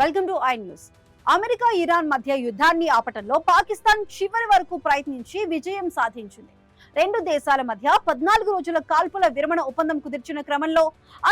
Welcome to I news. America Iran మధ్య యుద్ధాన్ని ఆపటంలో పాకిస్తాన్ చివరి వరకు ప్రయత్నించి విజయం సాధించింది. రెండు దేశాల మధ్య 14 రోజుల కాల్పుల విరమణ ఒప్పందం కుదిర్చిన క్రమంలో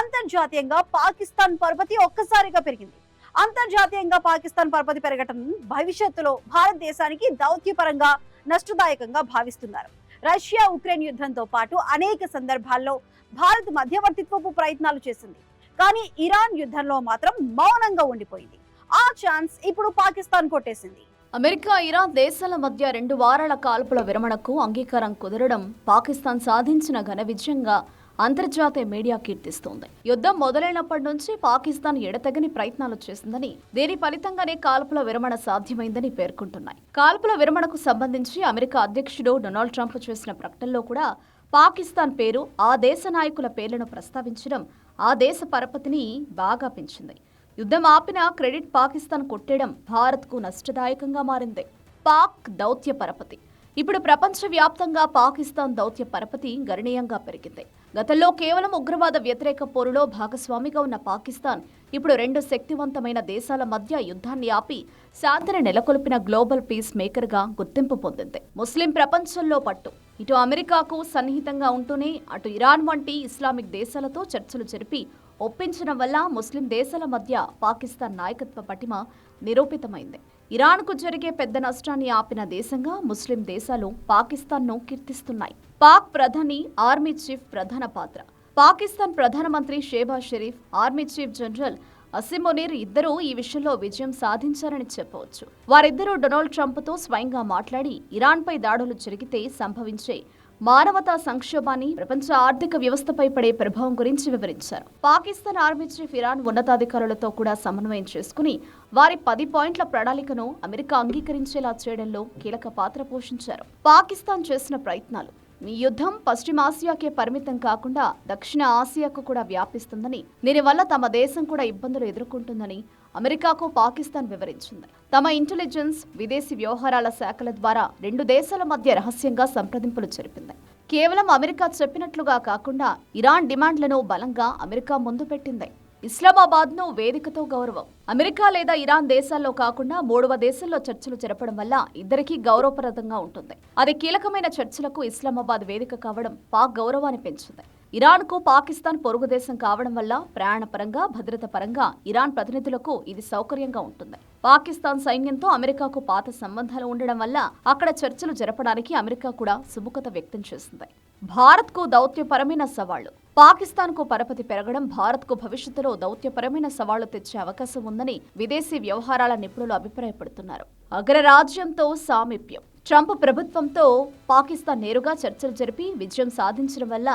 అంతర్జాతీయంగా పాకిస్తాన్ పరపతి ఒక్కసారిగా పెరిగింది. అంతర్జాతీయంగా పాకిస్తాన్ పరపతి పెరగటం భవిష్యత్తులో భారతదేశానికి దౌత్యపరంగా నష్టదాయకంగా భావిస్తున్నారు. రష్యా ఉక్రెయిన్ యుద్ధంతో పాటు అనేక సందర్భాల్లో భారత్ మధ్యవర్తిత్వపు ప్రయత్నాలు చేసింది. కానీ ఇరాన్ యుద్ధంలో మాత్రం మౌనంగా ఉండిపోయింది. ఆ ఛాన్స్ ఇప్పుడు పాకిస్తాన్ కొట్టేసింది. అమెరికా ఇరాన్ దేశాల మధ్య 2 వారాల కాల్పుల విరమణకు అంగీకారం కుదరడం పాకిస్తాన్ సాధించిన ఘన విజయంగా అంతర్జాతీయ మీడియా కీర్తిస్తోంది. యుద్ధం మొదలైనప్పటి నుంచి పాకిస్తాన్ ఎడతెగని ప్రయత్నాలు చేసిందని, దీని ఫలితంగానే కాల్పుల విరమణ సాధ్యమైందని పేర్కొంటున్నాయి. కాల్పుల విరమణకు సంబంధించి అమెరికా అధ్యక్షుడు డొనాల్డ్ ట్రంప్ చేసిన ప్రకటనలో కూడా పాకిస్తాన్ పేరు, ఆ దేశ నాయకుల పేర్లను ప్రస్తావించడం ఆ దేశ పరపతిని బాగా పెంచింది. యుద్ధం ఆపిన క్రెడిట్ పాకిస్తాన్ కొట్టేయడం భారత్కు నష్టదాయకంగా మారింది. పాక్ దౌత్య పరపతి. ఇప్పుడు ప్రపంచవ్యాప్తంగా పాకిస్తాన్ దౌత్య పరపతి గణనీయంగా పెరిగింది. గతంలో కేవలం ఉగ్రవాద వ్యతిరేక పోరులో భాగస్వామిగా ఉన్న పాకిస్తాన్ ఇప్పుడు 2 శక్తివంతమైన దేశాల మధ్య యుద్ధాన్ని ఆపి శాంతిని నెలకొల్పిన గ్లోబల్ పీస్ మేకర్గా గుర్తింపు పొందింది. ముస్లిం ప్రపంచంలో పట్టు. ఇటు అమెరికాకు సన్నిహితంగా ఉంటూనే అటు ఇరాన్ వంటి ఇస్లామిక్ దేశాలతో చర్చలు జరిపి ఒప్పించడం వల్ల ముస్లిం దేశాల మధ్య పాకిస్తాన్ నాయకత్వ పటిమ నిరూపితమైంది. ఇరాన్కు జరిగే పెద్ద నష్టాన్ని ఆపిన దేశంగా ముస్లిం దేశాలు పాకిస్తాన్ను కీర్తిస్తున్నాయి. పాక్ ప్రధాని, ఆర్మీ చీఫ్ ప్రధాన పాత్ర. పాకిస్తాన్ ప్రధానమంత్రి Shehbaz Sharif, army chief general Asim Munir ఇద్దరూ ఈ విషయంలో విజయం సాధించారని చెప్పవచ్చు. వారిద్దరూ డొనాల్డ్ ట్రంప్తో స్వయంగా మాట్లాడి ఇరాన్పై దాడులు జరిగితే సంభవించే మానవతా సంక్షోభాన్ని, ప్రపంచ ఆర్థిక వ్యవస్థపై పడే ప్రభావం గురించి వివరించారు. పాకిస్తాన్ ఆర్మీ చీఫ్ ఇరాన్ ఉన్నతాధికారులతో కూడా సమన్వయం చేసుకుని వారి 10 పాయింట్ల ప్రణాళికను అమెరికా అంగీకరించేలా చేయడంలో కీలక పాత్ర పోషించారు. పాకిస్తాన్ చేసిన ప్రయత్నాలు. ఈ యుద్ధం పశ్చిమాసియాకే పరిమితం కాకుండా దక్షిణ ఆసియాకు కూడా వ్యాపిస్తుందని, దీనివల్ల తమ దేశం కూడా ఇబ్బందులు ఎదుర్కొంటుందని అమెరికాకు పాకిస్తాన్ వివరించింది. తమ ఇంటెలిజెన్స్, విదేశీ వ్యవహారాల శాఖల ద్వారా 2 దేశాల మధ్య రహస్యంగా సంప్రదింపులు జరిపింది. కేవలం అమెరికా చెప్పినట్లుగా కాకుండా ఇరాన్ డిమాండ్లను బలంగా అమెరికా ముందు పెట్టింది. ఇస్లామాబాద్ను వేదికతో గౌరవం. అమెరికా లేదా ఇరాన్ దేశాల్లో కాకుండా 3వ దేశంలో చర్చలు జరపడం వల్ల ఇద్దరికీ గౌరవప్రదంగా ఉంటుంది. అది కీలకమైన చర్చలకు ఇస్లామాబాద్ వేదిక కావడం పాక్ గౌరవాన్ని పెంచింది. ఇరాన్కు పాకిస్తాన్ పొరుగు దేశం కావడం వల్ల ప్రయాణపరంగా, భద్రత పరంగా ఇరాన్ ప్రతినిధులకు ఇది సౌకర్యంగా ఉంటుంది. పాకిస్తాన్ సైన్యంతో అమెరికాకు పాత సంబంధాలు ఉండడం వల్ల అక్కడ చర్చలు జరపడానికి అమెరికా కూడా సుముఖత వ్యక్తం చేసింది. భారత్కు దౌత్యపరమైన సవాళ్లు. పాకిస్తాన్కు పరపతి పెరగడం భారత్కు భవిష్యత్తులో దౌత్యపరమైన సవాళ్లు తెచ్చే అవకాశం ఉందని విదేశీ వ్యవహారాల నిపుణులు అభిప్రాయపడుతున్నారు. అగ్రరాజ్యంతో సామీప్యం. ట్రంప్ ప్రభుత్వంతో పాకిస్తాన్ నేరుగా చర్చలు జరిపి విజయం సాధించడం వల్ల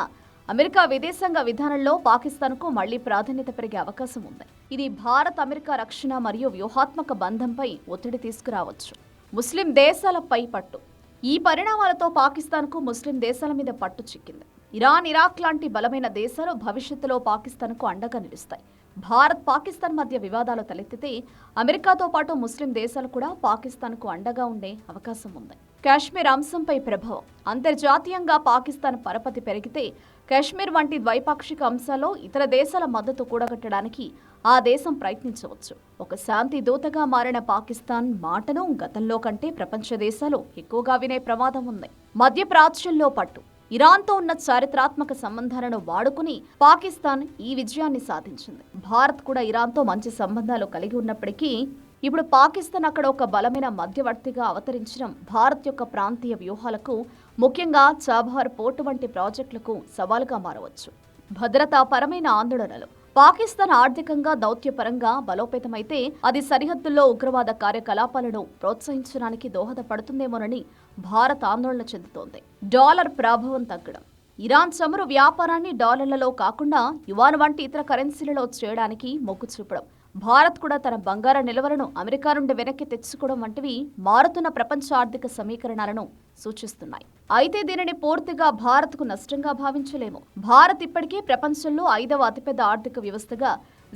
అమెరికా విదేశాంగ విధానంలో పాకిస్తాన్కు మళ్లీ ప్రాధాన్యత పెరిగే అవకాశం ఉంది. ఇది భారత్ అమెరికా రక్షణ మరియు వ్యూహాత్మక బంధంపై ఒత్తిడి తీసుకురావచ్చు. ముస్లిం దేశాలపై పట్టు. ఈ పరిణామాలతో పాకిస్తాన్కు ముస్లిం దేశాల మీద పట్టు చిక్కింది. ఇరాన్, ఇరాక్ లాంటి బలమైన దేశాలు భవిష్యత్తులో పాకిస్తాన్కు అండగా నిలుస్తాయి. భారత్, పాకిస్తాన్ మధ్య వివాదాలు తలెత్తితే అమెరికాతో పాటు ముస్లిం దేశాలు కూడా పాకిస్తాన్కు అండగా ఉండే అవకాశం ఉంది. కాశ్మీర్ అంశంపై ప్రభావం. అంతర్జాతీయంగా పాకిస్తాన్ పరపతి పెరిగితే కాశ్మీర్ వంటి ద్వైపాక్షిక అంశాల్లో ఇతర దేశాల మద్దతు కూడగట్టడానికి ఆ దేశం ప్రయత్నించవచ్చు. ఒక శాంతి దూతగా మారిన పాకిస్తాన్ మాటను గతంలో కంటే ప్రపంచ దేశాలు ఎక్కువగా వినే ప్రమాదం ఉంది. మధ్యప్రాచ్యంలో పట్టు. ఇరాన్తో ఉన్న చారిత్రాత్మక సంబంధాలను వాడుకుని పాకిస్తాన్ ఈ విజయాన్ని సాధించింది. భారత్ కూడా ఇరాన్తో మంచి సంబంధాలు కలిగి ఉన్నప్పటికీ ఇప్పుడు పాకిస్తాన్ అక్కడ ఒక బలమైన మధ్యవర్తిగా అవతరించడం భారత్ యొక్క ప్రాంతీయ వ్యూహాలకు, ముఖ్యంగా చాబహార్ పోర్టు వంటి ప్రాజెక్టులకు సవాలుగా మారవచ్చు. భద్రతాపరమైన ఆందోళనలు. పాకిస్తాన్ ఆర్థికంగా, దౌత్యపరంగా బలోపేతమైతే అది సరిహద్దుల్లో ఉగ్రవాద కార్యకలాపాలను ప్రోత్సహించడానికి దోహదపడుతుందేమోనని భారత్ ఆందోళన చెందుతోంది. డాలర్ ప్రభావం తగ్గడం. ఇరాన్ చమురు వ్యాపారాన్ని డాలర్లలో కాకుండా యువాన్ వంటి ఇతర కరెన్సీలలో చేయడానికి మొగ్గు చూపడం, భారత్ కూడా తన బంగారు నిల్వలను అమెరికా నుండి వెనక్కి తెచ్చుకోవడం వంటివి మారుతున్న ప్రపంచ ఆర్థిక సమీకరణాలను సూచిస్తున్నాయి. అయితే దీనిని పూర్తిగా భారత్కు నష్టంగా భావించలేము. భారత్ ఇప్పటికే ప్రపంచంలో 5వ అతిపెద్ద ఆర్థిక వ్యవస్థగా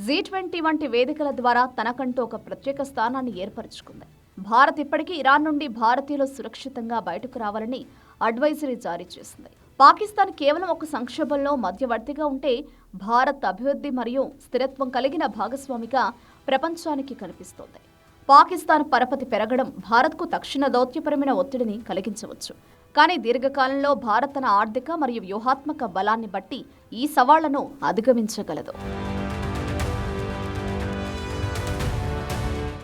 G20 వంటి వేదికల ద్వారా తనకంటూ ఒక ప్రత్యేక స్థానాన్ని ఏర్పరచుకుంది. భారత్ ఇప్పటికీ ఇరాన్ నుండి భారతీయులు సురక్షితంగా బయటకు రావాలని అడ్వైజరీ జారీ చేసింది. పాకిస్తాన్ కేవలం ఒక సంక్షోభంలో మధ్యవర్తిగా ఉంటే భారత్ అభివృద్ధి మరియు స్థిరత్వం కలిగిన భాగస్వామిగా ప్రపంచానికి కనిపిస్తోంది. పాకిస్తాన్ పరపతి పెరగడం భారత్కు తక్షణ దౌత్యపరమైన ఒత్తిడిని కలిగించవచ్చు. కానీ దీర్ఘకాలంలో భారత్ తన ఆర్థిక మరియు వ్యూహాత్మక బలాన్ని బట్టి ఈ సవాళ్లను అధిగమించగలదు.